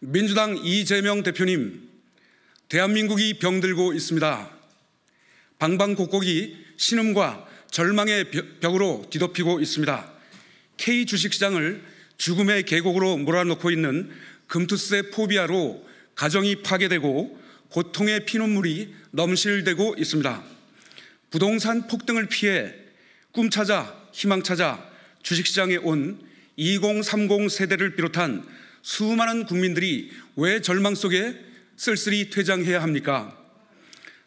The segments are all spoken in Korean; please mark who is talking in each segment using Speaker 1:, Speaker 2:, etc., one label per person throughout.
Speaker 1: 민주당 이재명 대표님, 대한민국이 병들고 있습니다. 방방곡곡이 신음과 절망의 벽으로 뒤덮이고 있습니다. K 주식시장을 죽음의 계곡으로 몰아넣고 있는 금투세 포비아로 가정이 파괴되고 고통의 피눈물이 넘실대고 있습니다. 부동산 폭등을 피해 꿈 찾아 희망 찾아 주식시장에 온 2030 세대를 비롯한 수많은 국민들이 왜 절망 속에 쓸쓸히 퇴장해야 합니까?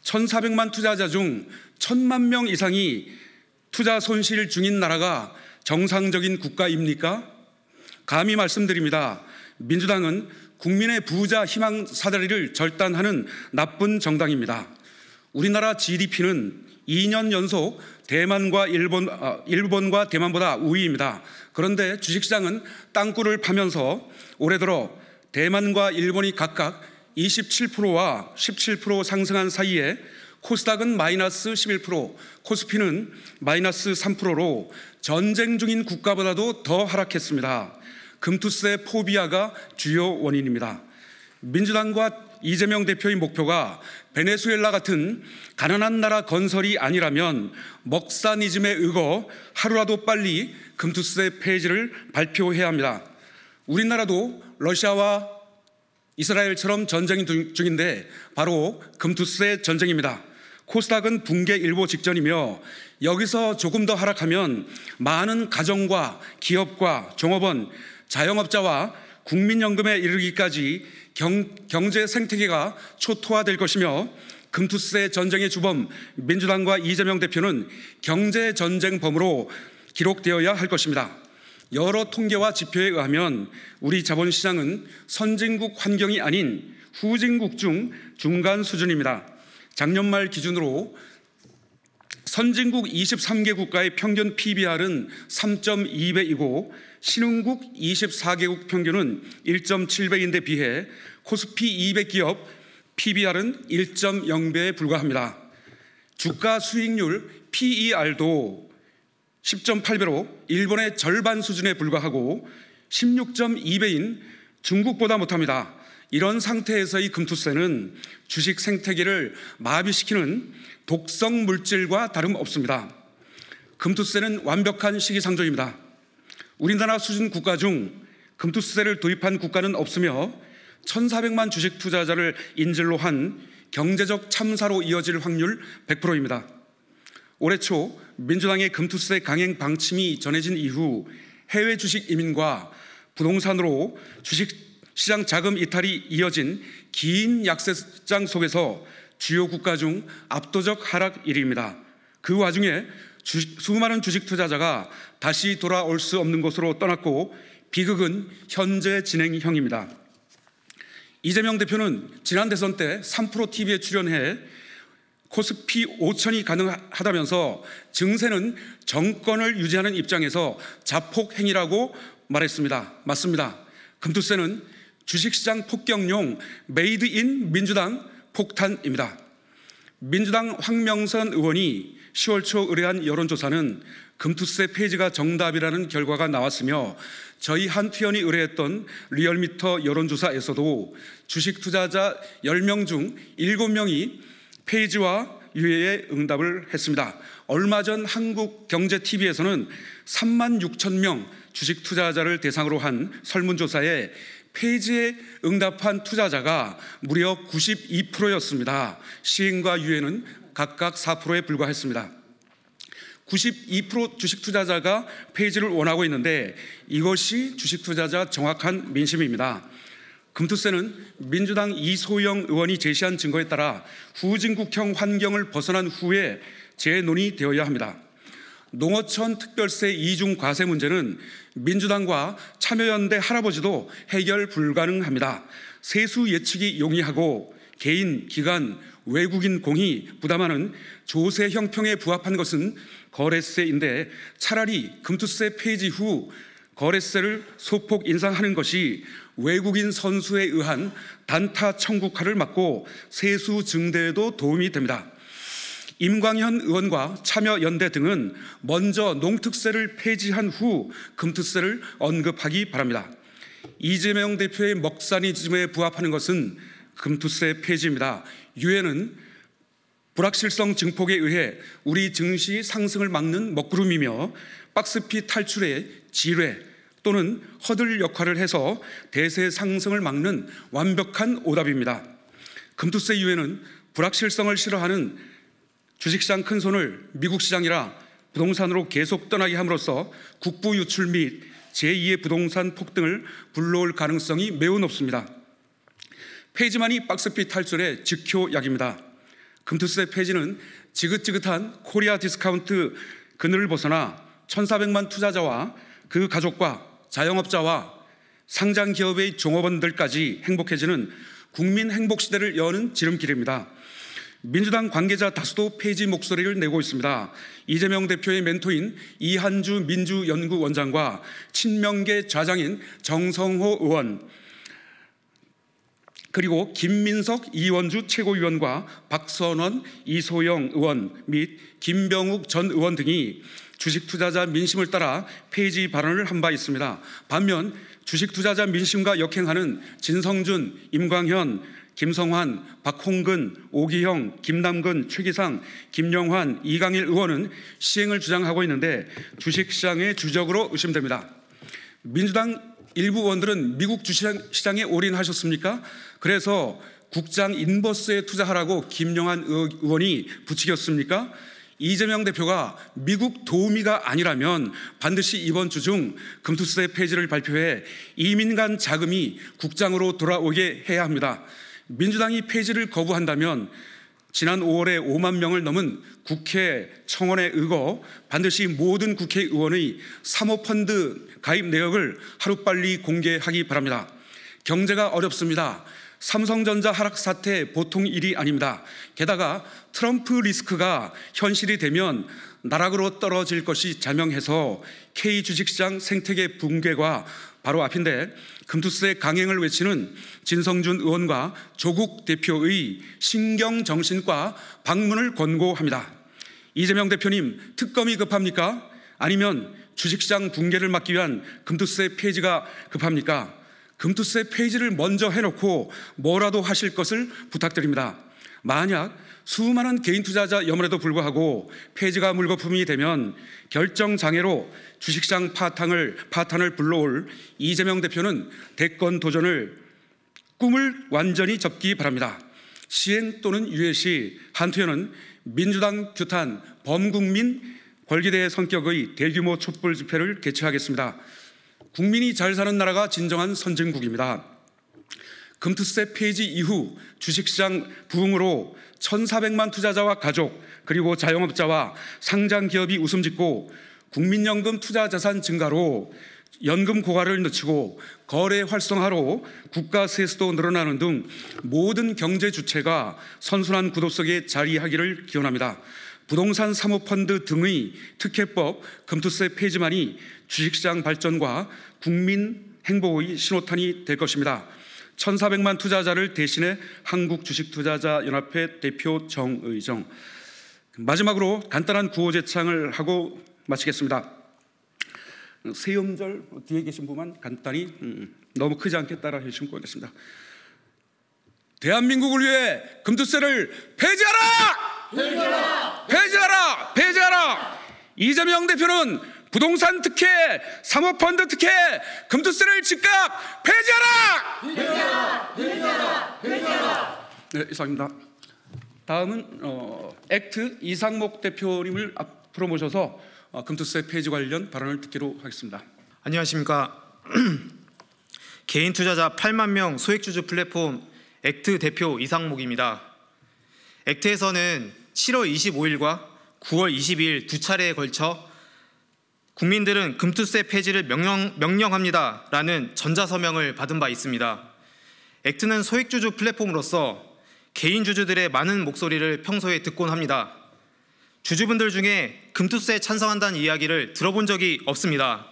Speaker 1: 1,400만 투자자 중 1,000만 명 이상이 투자 손실 중인 나라가 정상적인 국가입니까? 감히 말씀드립니다. 민주당은 국민의 부자 희망 사다리를 절단하는 나쁜 정당입니다. 우리나라 GDP는 2년 연속 일본과 대만보다 우위입니다. 그런데 주식시장은 땅굴을 파면서 올해 들어 대만과 일본이 각각 27%와 17% 상승한 사이에 코스닥은 마이너스 11%, 코스피는 마이너스 3%로 전쟁 중인 국가보다도 더 하락했습니다. 금투세 포비아가 주요 원인입니다. 민주당과 이재명 대표의 목표가 베네수엘라 같은 가난한 나라 건설이 아니라면 먹사니즘에 의거 하루라도 빨리 금투세 폐지를 발표해야 합니다. 우리나라도 러시아와 이스라엘처럼 전쟁 중인데 바로 금투세 전쟁입니다. 코스닥은 붕괴 일보 직전이며 여기서 조금 더 하락하면 많은 가정과 기업과 종업원, 자영업자와 국민연금에 이르기까지 경제 생태계가 초토화될 것이며 금투세 전쟁의 주범 민주당과 이재명 대표는 경제전쟁범으로 기록되어야 할 것입니다. 여러 통계와 지표에 의하면 우리 자본시장은 선진국 환경이 아닌 후진국 중 중간 수준입니다. 작년 말 기준으로 선진국 23개 국가의 평균 PBR은 3.2배이고 신흥국 24개국 평균은 1.7배인데 비해 코스피 200기업 PBR은 1.0배에 불과합니다. 주가 수익률 PER도 10.8배로 일본의 절반 수준에 불과하고 16.2배인 중국보다 못합니다. 이런 상태에서의 금투세는 주식 생태계를 마비시키는 독성 물질과 다름없습니다. 금투세는 완벽한 시기상조입니다. 우리나라 수준 국가 중 금투세를 도입한 국가는 없으며 1,400만 주식 투자자를 인질로 한 경제적 참사로 이어질 확률 100%입니다. 올해 초 민주당의 금투세 강행 방침이 전해진 이후 해외 주식 이민과 부동산으로 주식시장 자금 이탈이 이어진 긴 약세장 속에서 주요 국가 중 압도적 하락 1위입니다. 그 와중에 수많은 주식 투자자가 다시 돌아올 수 없는 곳으로 떠났고 비극은 현재 진행형입니다. 이재명 대표는 지난 대선 때 3프로 TV에 출연해 코스피 5천이 가능하다면서 증세는 정권을 유지하는 입장에서 자폭행위라고 말했습니다. 맞습니다. 금투세는 주식시장 폭격용 메이드 인 민주당 폭탄입니다. 민주당 황명선 의원이 10월 초 의뢰한 여론조사는 금투세 폐지가 정답이라는 결과가 나왔으며 저희 한투연이 의뢰했던 리얼미터 여론조사에서도 주식 투자자 10명 중 7명이 폐지와 유예에 응답을 했습니다. 얼마 전 한국경제TV에서는 3만 6천 명 주식 투자자를 대상으로 한 설문조사에 폐지에 응답한 투자자가 무려 92%였습니다. 시행과 유예는 각각 4%에 불과했습니다. 92% 주식 투자자가 폐지를 원하고 있는데 이것이 주식 투자자 정확한 민심입니다. 금투세는 민주당 이소영 의원이 제시한 증거에 따라 후진국형 환경을 벗어난 후에 재논의되어야 합니다. 농어촌 특별세 이중 과세 문제는 민주당과 참여연대 할아버지도 해결 불가능합니다. 세수 예측이 용이하고 개인, 기관, 외국인 공이 부담하는 조세 형평에 부합한 것은 거래세인데 차라리 금투세 폐지 후 거래세를 소폭 인상하는 것이 외국인 선수에 의한 단타 청구화를 막고 세수 증대에도 도움이 됩니다. 임광현 의원과 참여연대 등은 먼저 농특세를 폐지한 후 금투세를 언급하기 바랍니다. 이재명 대표의 먹사니즘에 부합하는 것은 금투세 폐지입니다. 유엔은 불확실성 증폭에 의해 우리 증시 상승을 막는 먹구름이며 박스피 탈출의 지뢰 또는 허들 역할을 해서 대세 상승을 막는 완벽한 오답입니다. 금투세 유엔은 불확실성을 싫어하는 주식시장 큰손을 미국 시장이라 부동산으로 계속 떠나게 함으로써 국부 유출 및 제2의 부동산 폭등을 불러올 가능성이 매우 높습니다. 폐지만이 박스피 탈출의 즉효약입니다. 금투세 폐지는 지긋지긋한 코리아 디스카운트 그늘을 벗어나 1,400만 투자자와 그 가족과 자영업자와 상장 기업의 종업원들까지 행복해지는 국민 행복 시대를 여는 지름길입니다. 민주당 관계자 다수도 폐지 목소리를 내고 있습니다. 이재명 대표의 멘토인 이한주 민주연구원장과 친명계 좌장인 정성호 의원, 그리고 김민석 이원주 최고위원과 박선원 이소영 의원 및 김병욱 전 의원 등이 주식 투자자 민심을 따라 폐지 발언을 한 바 있습니다. 반면 주식 투자자 민심과 역행하는 진성준, 임광현, 김성환, 박홍근, 오기형, 김남근, 최기상, 김영환, 이강일 의원은 시행을 주장하고 있는데 주식시장의 주적으로 의심됩니다. 민주당 일부 의원들은 미국 주식시장에 올인하셨습니까? 그래서 국장 인버스에 투자하라고 김영환 의원이 부추겼습니까? 이재명 대표가 미국 도우미가 아니라면 반드시 이번 주 중 금투세 폐지를 발표해 이민간 자금이 국장으로 돌아오게 해야 합니다. 민주당이 폐지를 거부한다면 지난 5월에 5만 명을 넘은 국회 청원에 의거 반드시 모든 국회의원의 사모펀드 가입 내역을 하루빨리 공개하기 바랍니다. 경제가 어렵습니다. 삼성전자 하락 사태 보통 일이 아닙니다. 게다가 트럼프 리스크가 현실이 되면 나락으로 떨어질 것이 자명해서 K 주식시장 생태계 붕괴가 바로 앞인데 금투세 강행을 외치는 진성준 의원과 조국 대표의 신경정신과 방문을 권고합니다. 이재명 대표님, 특검이 급합니까? 아니면 주식시장 붕괴를 막기 위한 금투세 폐지가 급합니까? 금투세 폐지를 먼저 해놓고 뭐라도 하실 것을 부탁드립니다. 만약 수많은 개인 투자자 염원에도 불구하고 폐지가 물거품이 되면 결정장애로 주식시장 파탄을 불러올 이재명 대표는 대권 도전을 꿈을 완전히 접기 바랍니다. 시행 또는 유예 시 한투현은 민주당 규탄 범국민 권리대의 성격의 대규모 촛불 집회를 개최하겠습니다. 국민이 잘 사는 나라가 진정한 선진국입니다. 금투세 폐지 이후 주식시장 부흥으로 1,400만 투자자와 가족 그리고 자영업자와 상장 기업이 웃음짓고 국민연금 투자자산 증가로 연금 고갈을 늦추고 거래 활성화로 국가 세수도 늘어나는 등 모든 경제 주체가 선순환 구도 속에 자리하기를 기원합니다. 부동산 사모펀드 등의 특혜법 금투세 폐지만이 주식시장 발전과 국민 행복의 신호탄이 될 것입니다. 1,400만 투자자를 대신해 한국주식투자자연합회 대표 정의정. 마지막으로 간단한 구호제창을 하고 마치겠습니다. 세음절 뒤에 계신 분만 간단히 너무 크지 않게 따라 해주시면 고맙겠습니다. 대한민국을 위해 금투세를 폐지하라! 폐지하라! 폐지하라! 폐지하라! 이재명 대표는 부동산 특혜, 사모펀드 특혜, 금투세를 즉각 폐지하라! 폐지하라! 폐지하라! 폐지하라! 네, 이상입니다. 다음은 액트 이상목 대표님을 앞으로 모셔서 금투세 폐지 관련 발언을 듣기로 하겠습니다.
Speaker 2: 안녕하십니까. 개인 투자자 8만 명 소액주주 플랫폼 액트 대표 이상목입니다. 액트에서는 7월 25일과 9월 22일 두 차례에 걸쳐 국민들은 금투세 폐지를 명령합니다 라는 전자서명을 받은 바 있습니다. 액트는 소액주주 플랫폼으로서 개인 주주들의 많은 목소리를 평소에 듣곤 합니다. 주주분들 중에 금투세 찬성한다는 이야기를 들어본 적이 없습니다.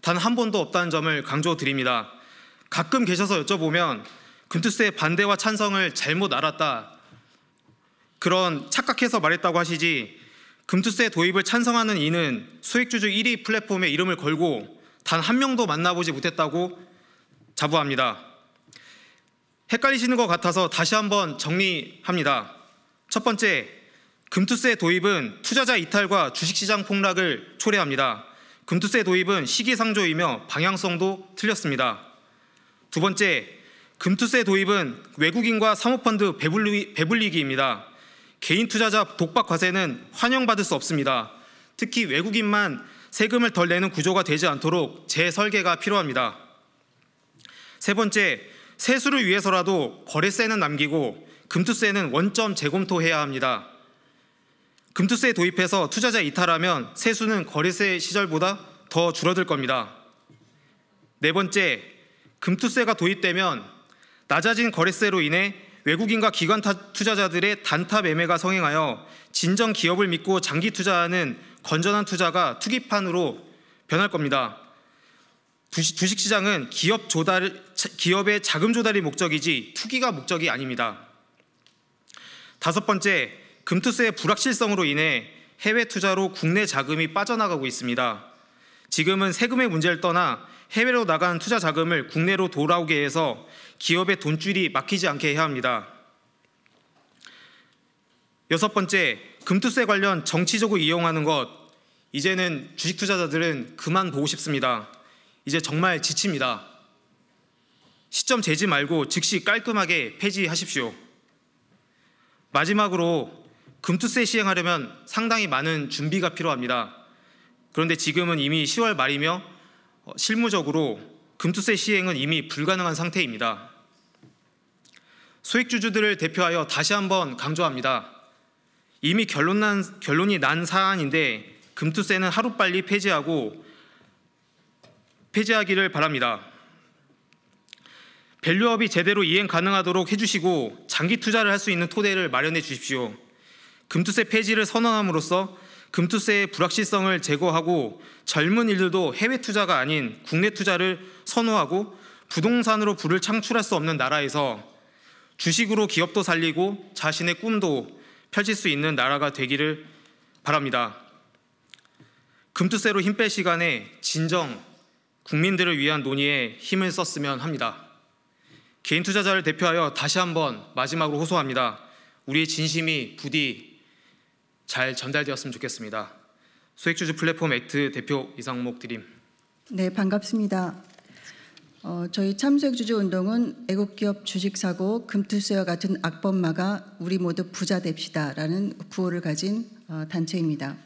Speaker 2: 단 한 번도 없다는 점을 강조드립니다. 가끔 계셔서 여쭤보면 금투세 반대와 찬성을 잘못 알았다, 그런 착각해서 말했다고 하시지, 금투세 도입을 찬성하는 이는 소액주주 1위 플랫폼에 이름을 걸고 단 한 명도 만나보지 못했다고 자부합니다. 헷갈리시는 것 같아서 다시 한번 정리합니다. 첫 번째, 금투세 도입은 투자자 이탈과 주식시장 폭락을 초래합니다. 금투세 도입은 시기상조이며 방향성도 틀렸습니다. 두 번째, 금투세 도입은 외국인과 사모펀드 배불리기입니다. 개인 투자자 독박 과세는 환영받을 수 없습니다. 특히 외국인만 세금을 덜 내는 구조가 되지 않도록 재설계가 필요합니다. 세 번째, 세수를 위해서라도 거래세는 남기고 금투세는 원점 재검토해야 합니다. 금투세 도입해서 투자자 이탈하면 세수는 거래세 시절보다 더 줄어들 겁니다. 네 번째, 금투세가 도입되면 낮아진 거래세로 인해 외국인과 기관 투자자들의 단타 매매가 성행하여 진정 기업을 믿고 장기 투자하는 건전한 투자가 투기판으로 변할 겁니다. 주식시장은 기업의 자금 조달이 목적이지 투기가 목적이 아닙니다. 다섯 번째, 금투세의 불확실성으로 인해 해외 투자로 국내 자금이 빠져나가고 있습니다. 지금은 세금의 문제를 떠나 해외로 나간 투자 자금을 국내로 돌아오게 해서 기업의 돈줄이 막히지 않게 해야 합니다. 여섯 번째, 금투세 관련 정치적으로 이용하는 것, 이제는 주식 투자자들은 그만 보고 싶습니다. 이제 정말 지칩니다. 시점 재지 말고 즉시 깔끔하게 폐지하십시오. 마지막으로 금투세 시행하려면 상당히 많은 준비가 필요합니다. 그런데 지금은 이미 10월 말이며 실무적으로 금투세 시행은 이미 불가능한 상태입니다. 소액주주들을 대표하여 다시 한번 강조합니다. 이미 결론이 난 사안인데 금투세는 하루빨리 폐지하기를 바랍니다. 밸류업이 제대로 이행 가능하도록 해주시고 장기 투자를 할 수 있는 토대를 마련해 주십시오. 금투세 폐지를 선언함으로써 금투세의 불확실성을 제거하고 젊은 이들도 해외 투자가 아닌 국내 투자를 선호하고 부동산으로 부를 창출할 수 없는 나라에서 주식으로 기업도 살리고 자신의 꿈도 펼칠 수 있는 나라가 되기를 바랍니다. 금투세로 힘 뺄 시간에 진정 국민들을 위한 논의에 힘을 썼으면 합니다. 개인 투자자를 대표하여 다시 한번 마지막으로 호소합니다. 우리의 진심이 부디 잘 전달되었으면 좋겠습니다. 소액주주 플랫폼 액트 대표 이상목 드림.
Speaker 3: 네, 반갑습니다. 저희 참소액주주 운동은 애국기업 주식사고 금투세와 같은 악법마가 우리 모두 부자 됩시다라는 구호를 가진 단체입니다.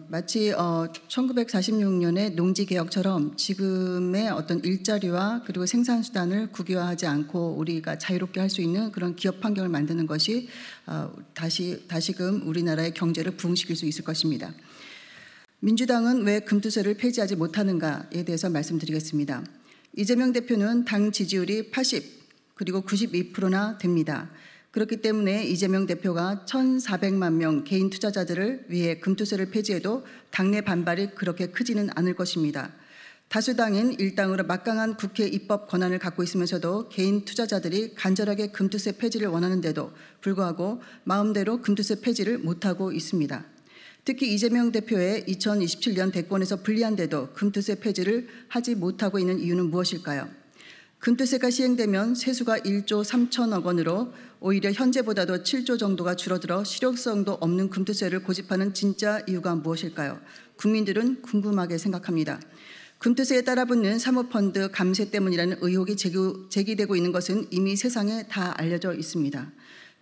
Speaker 3: 마치 1946년의 농지개혁처럼 지금의 어떤 일자리와 그리고 생산수단을 국유화하지 않고 우리가 자유롭게 할 수 있는 그런 기업 환경을 만드는 것이 다시금 우리나라의 경제를 부흥시킬 수 있을 것입니다. 민주당은 왜 금투세를 폐지하지 못하는가에 대해서 말씀드리겠습니다. 이재명 대표는 당 지지율이 80 그리고 92%나 됩니다. 그렇기 때문에 이재명 대표가 1,400만 명 개인 투자자들을 위해 금투세를 폐지해도 당내 반발이 그렇게 크지는 않을 것입니다. 다수당인 일당으로 막강한 국회 입법 권한을 갖고 있으면서도 개인 투자자들이 간절하게 금투세 폐지를 원하는데도 불구하고 마음대로 금투세 폐지를 못하고 있습니다. 특히 이재명 대표의 2027년 대권에서 불리한데도 금투세 폐지를 하지 못하고 있는 이유는 무엇일까요? 금투세가 시행되면 세수가 1조 3천억 원으로 오히려 현재보다도 7조 정도가 줄어들어 실효성도 없는 금투세를 고집하는 진짜 이유가 무엇일까요? 국민들은 궁금하게 생각합니다. 금투세에 따라붙는 사모펀드 감세 때문이라는 의혹이 제기되고 있는 것은 이미 세상에 다 알려져 있습니다.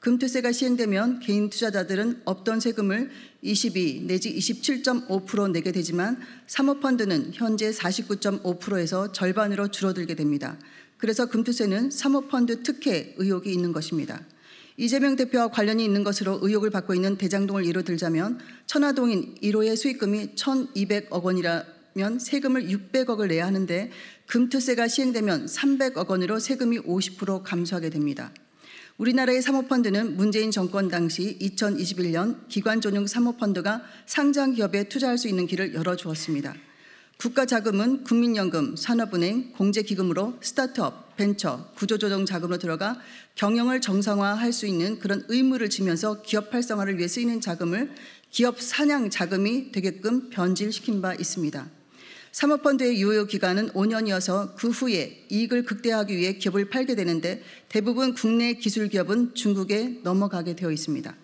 Speaker 3: 금투세가 시행되면 개인 투자자들은 없던 세금을 22 내지 27.5% 내게 되지만 사모펀드는 현재 49.5%에서 절반으로 줄어들게 됩니다. 그래서 금투세는 사모펀드 특혜 의혹이 있는 것입니다. 이재명 대표와 관련이 있는 것으로 의혹을 받고 있는 대장동을 예로 들자면 천화동인 1호의 수익금이 1,200억 원이라면 세금을 600억을 내야 하는데 금투세가 시행되면 300억 원으로 세금이 50% 감소하게 됩니다. 우리나라의 사모펀드는 문재인 정권 당시 2021년 기관전용 사모펀드가 상장 기업에 투자할 수 있는 길을 열어주었습니다. 국가 자금은 국민연금, 산업은행, 공제기금으로 스타트업, 벤처, 구조조정 자금으로 들어가 경영을 정상화할 수 있는 그런 의무를 지면서 기업 활성화를 위해 쓰이는 자금을 기업 사냥 자금이 되게끔 변질시킨 바 있습니다. 사모펀드의 유효 기간은 5년이어서 그 후에 이익을 극대화하기 위해 기업을 팔게 되는데 대부분 국내 기술 기업은 중국에 넘어가게 되어 있습니다.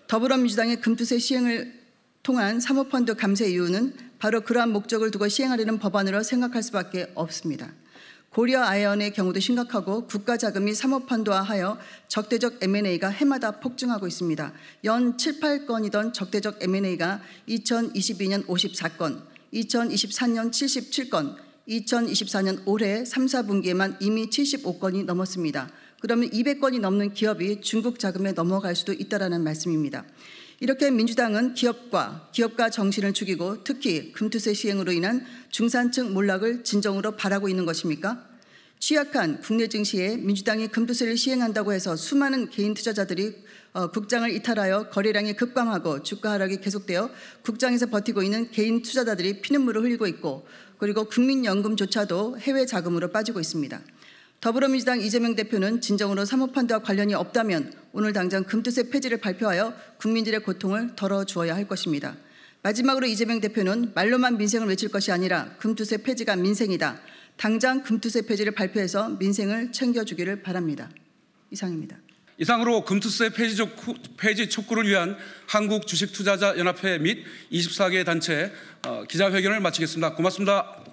Speaker 3: 더불어민주당의 금투세 시행을 통한 사모펀드 감세 이유는 바로 그러한 목적을 두고 시행하려는 법안으로 생각할 수밖에 없습니다. 고려 아이언의 경우도 심각하고 국가 자금이 사모펀드화하여 적대적 M&A가 해마다 폭증하고 있습니다. 연 7, 8건이던 적대적 M&A가 2022년 54건, 2023년 77건, 2024년 올해 3, 4분기에만 이미 75건이 넘었습니다. 그러면 200건이 넘는 기업이 중국 자금에 넘어갈 수도 있다라는 말씀입니다. 이렇게 민주당은 기업가 정신을 죽이고 특히 금투세 시행으로 인한 중산층 몰락을 진정으로 바라고 있는 것입니까? 취약한 국내 증시에 민주당이 금투세를 시행한다고 해서 수많은 개인 투자자들이 국장을 이탈하여 거래량이 급감하고 주가 하락이 계속되어 국장에서 버티고 있는 개인 투자자들이 피눈물을 흘리고 있고 그리고 국민연금조차도 해외 자금으로 빠지고 있습니다. 더불어민주당 이재명 대표는 진정으로 사모펀드와 관련이 없다면 오늘 당장 금투세 폐지를 발표하여 국민들의 고통을 덜어주어야 할 것입니다. 마지막으로 이재명 대표는 말로만 민생을 외칠 것이 아니라 금투세 폐지가 민생이다. 당장 금투세 폐지를 발표해서 민생을 챙겨주기를 바랍니다. 이상입니다.
Speaker 1: 이상으로 금투세 폐지 촉구를 위한 한국주식투자자연합회 및 24개 단체 기자회견을 마치겠습니다. 고맙습니다.